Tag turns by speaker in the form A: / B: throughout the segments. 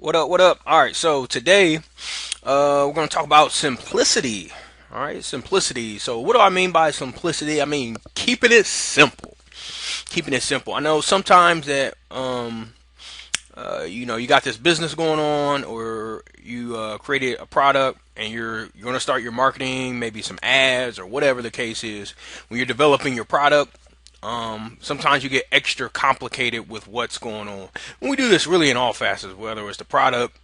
A: What up? What up? All right, so today we're going to talk about simplicity. All right, simplicity. So, what do I mean by simplicity? I mean keeping it simple. Keeping it simple. I know sometimes that you got this business going on, or you created a product, and you're going to start your marketing, maybe some ads or whatever the case is. When you're developing your product, sometimes you get extra complicated with what's going on. And we do this really in all facets, whether it's the product,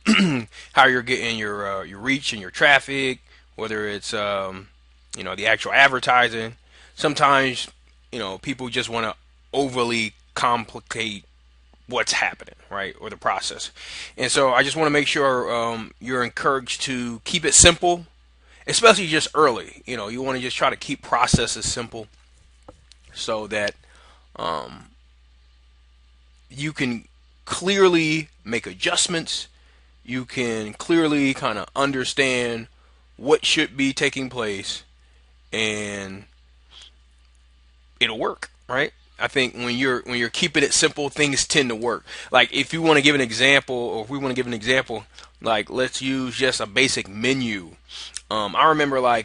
A: how you're getting your reach and your traffic, whether it's the actual advertising. Sometimes people just want to overly complicate what's happening, right, or the process. And so I just want to make sure you're encouraged to keep it simple, especially just early. You want to just try to keep processes simple so that you can clearly make adjustments. You can clearly kind of understand what should be taking place, and it'll work, right? I think when you're keeping it simple, things tend to work. Like if you want to give an example, or if we want to give an example, like let's use just a basic menu. I remember I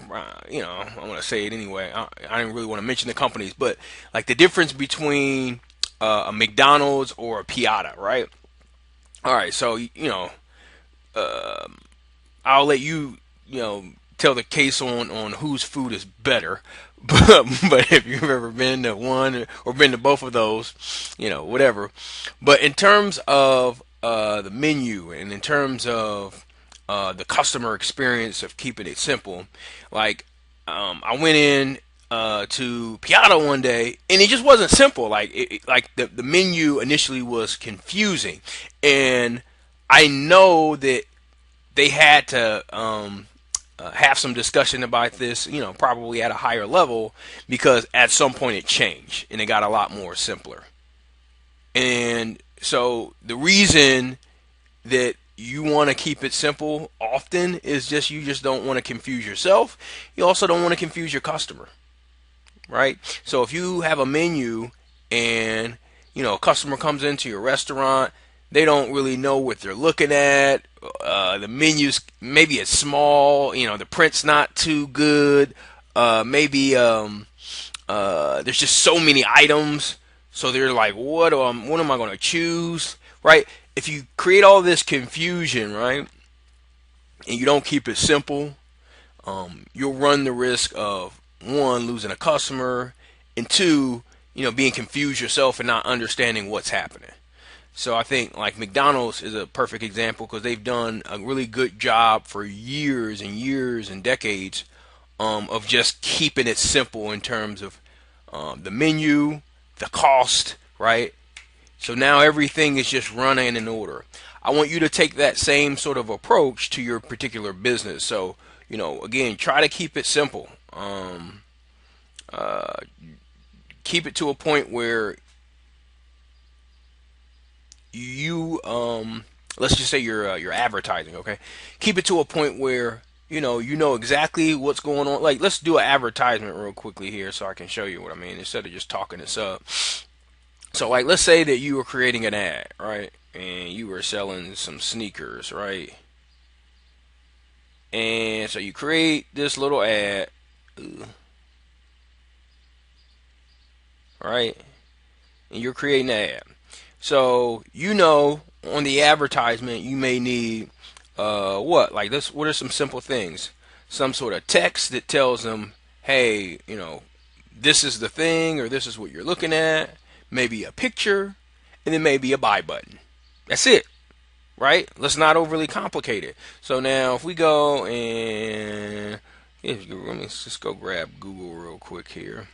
A: want to say it anyway. I didn't really want to mention the companies, but like the difference between a McDonald's or a Piata, right? All right, so I'll let you tell the case on whose food is better. But if you've ever been to one or been to both of those, whatever. But in terms of the menu, and in terms of the customer experience of keeping it simple, like I went in to Piata one day, and it just wasn't simple. Like the menu initially was confusing, and I know that they had to have some discussion about this, probably at a higher level, because at some point it changed and it got a lot more simpler. And so the reason that you want to keep it simple often is just you just don't want to confuse yourself. You also don't want to confuse your customer, right? So if you have a menu and a customer comes into your restaurant, they don't really know what they're looking at. The menus, maybe it's small. The print's not too good. Maybe there's just so many items, so they're like, what am I going to choose, right? If you create all this confusion, right, and you don't keep it simple, you'll run the risk of one, losing a customer, and two, being confused yourself and not understanding what's happening. So I think like McDonald's is a perfect example because they've done a really good job for years and years and decades of just keeping it simple in terms of the menu, the cost, right? So now everything is just running in order. I want you to take that same sort of approach to your particular business. So, again, try to keep it simple. Uh, Keep it to a point where let's just say you're advertising, okay? Keep it to a point where you know exactly what's going on. Like let's do an advertisement real quickly here so I can show you what I mean instead of just talking this up. So like let's say that you were creating an ad, right? And you were selling some sneakers, right? And so you create this little ad, right? And you're creating an ad. So on the advertisement you may need what? Like this, what are some simple things? Some sort of text that tells them, hey, this is the thing, or this is what you're looking at. Maybe a picture, and then maybe a buy button. That's it, right? Let's not overly complicate it. So now if we go and let me just go grab Google real quick here.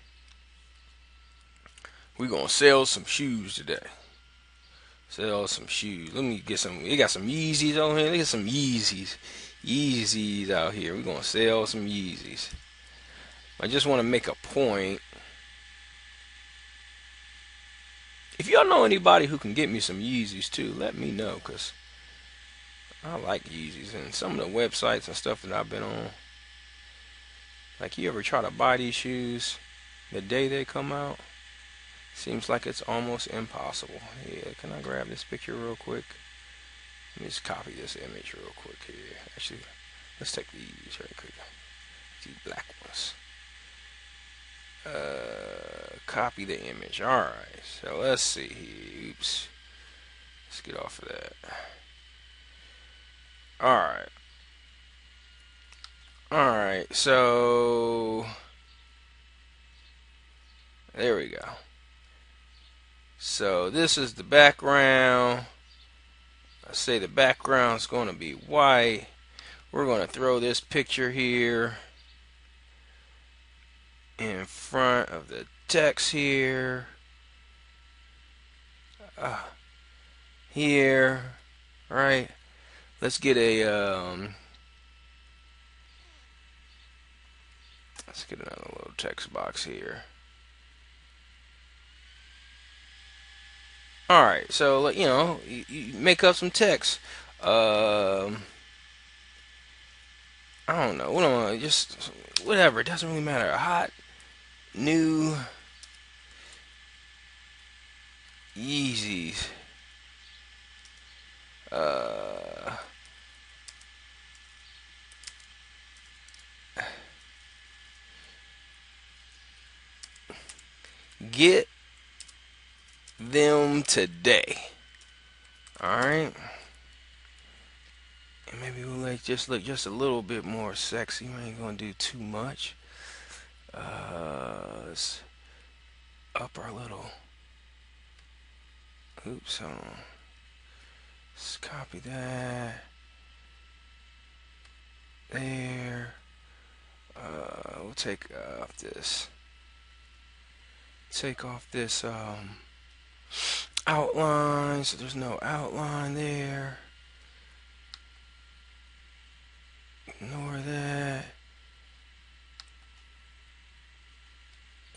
A: We're gonna sell some shoes today. Sell some shoes. Let me get some. They got some Yeezys on here. Look at some Yeezys. Yeezys out here. We're gonna sell some Yeezys. I just want to make a point. If y'all know anybody who can get me some Yeezys too, let me know, cause I like Yeezys and some of the websites and stuff that I've been on. Like you ever try to buy these shoes the day they come out? Seems like it's almost impossible. Yeah, can I grab this picture real quick? Let me just copy this image real quick here. Actually, let's take these right quick. These black ones. Copy the image. Alright, so let's see here. Oops. Let's get off of that. Alright. Alright, so there we go. So this is the background. I say the background's going to be white. We're going to throw this picture here in front of the text here. Here. Right. Let's get a let's get another little text box here. Alright, so you make up some text. I don't know. What am I? Just whatever. It doesn't really matter. Hot, new, Yeezys. Get them today. Alright. And maybe we'll look just a little bit more sexy. We ain't gonna do too much. Let's up our little. Oops, hold on. Let's copy that. There. We'll take off this. Take off this outline, so there's no outline there. Ignore that.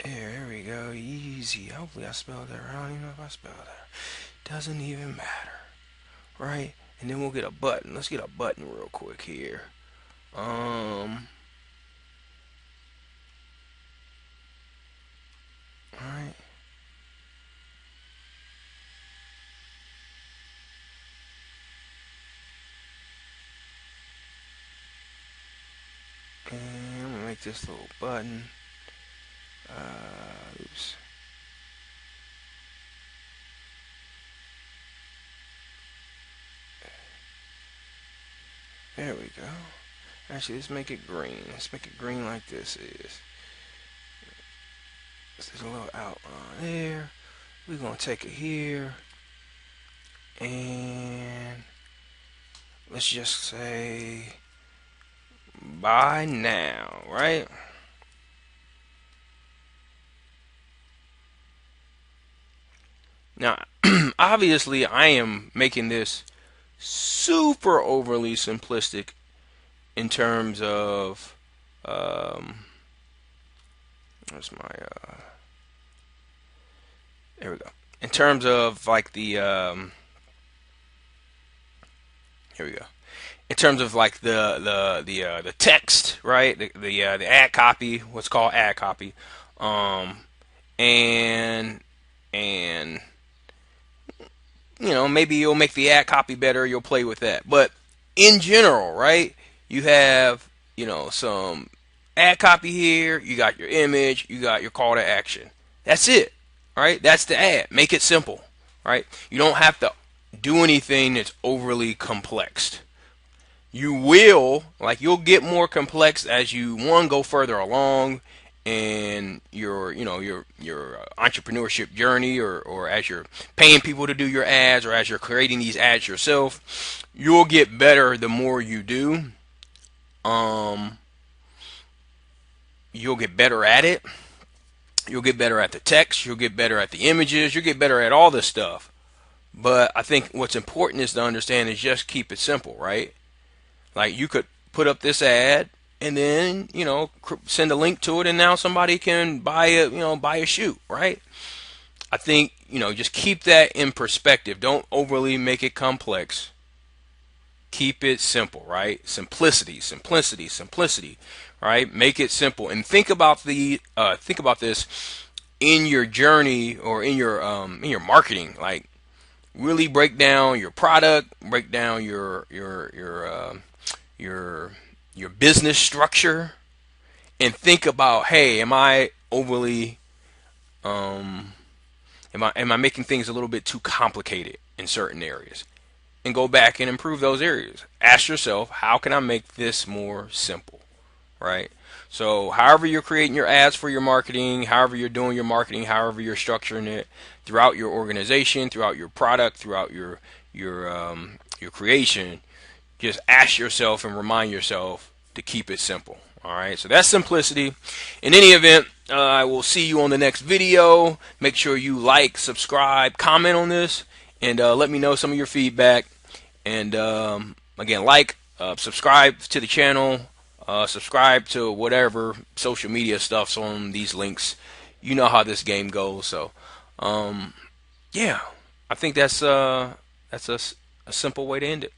A: There we go. Easy. Hopefully I spelled that right. I don't even know if I spelled that. Doesn't even matter. Right? And then we'll get a button. Let's get a button real quick here. Alright. And I'm gonna make this little button. Oops. There we go. Actually, let's make it green. Let's make it green like this is. There's a little outline there. We're gonna take it here. And let's just say buy now, right? Now, obviously, I am making this super overly simplistic in terms of where's my there we go. In terms of like the here we go. In terms of like the text, right? The ad copy, what's called ad copy, and maybe you'll make the ad copy better. You'll play with that, but in general, right? You have some ad copy here. You got your image. You got your call to action. That's it, right? That's the ad. Make it simple, right? You don't have to do anything that's overly complex. You'll get more complex as you go further along in your entrepreneurship journey, or as you're paying people to do your ads, or as you're creating these ads yourself. You'll get better the more you do. You'll get better at it. You'll get better at the text. You'll get better at the images. You'll get better at all this stuff. But I think what's important is to understand is just keep it simple, right? Like you could put up this ad and then, send a link to it, and now somebody can buy a shoe, right? I think, just keep that in perspective. Don't overly make it complex. Keep it simple, right? Simplicity, simplicity, simplicity, right? Make it simple, and think about this in your journey, or in your marketing. Like, Really break down your product, break down your business structure, and think about, hey, am I overly um, am I making things a little bit too complicated in certain areas? And go back and improve those areas. Ask yourself, how can I make this more simple? Right? So, however you're creating your ads for your marketing, however you're doing your marketing, however you're structuring it throughout your organization, throughout your product, throughout your creation, just ask yourself and remind yourself to keep it simple. All right, so that's simplicity. In any event, I will see you on the next video. Make sure you like, subscribe, comment on this, and let me know some of your feedback. And again, like, subscribe to the channel, subscribe to whatever social media stuff's on these links. You know how this game goes. So, yeah, I think that's a simple way to end it.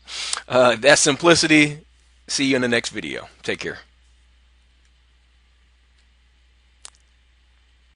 A: That's simplicity. See you in the next video. Take care.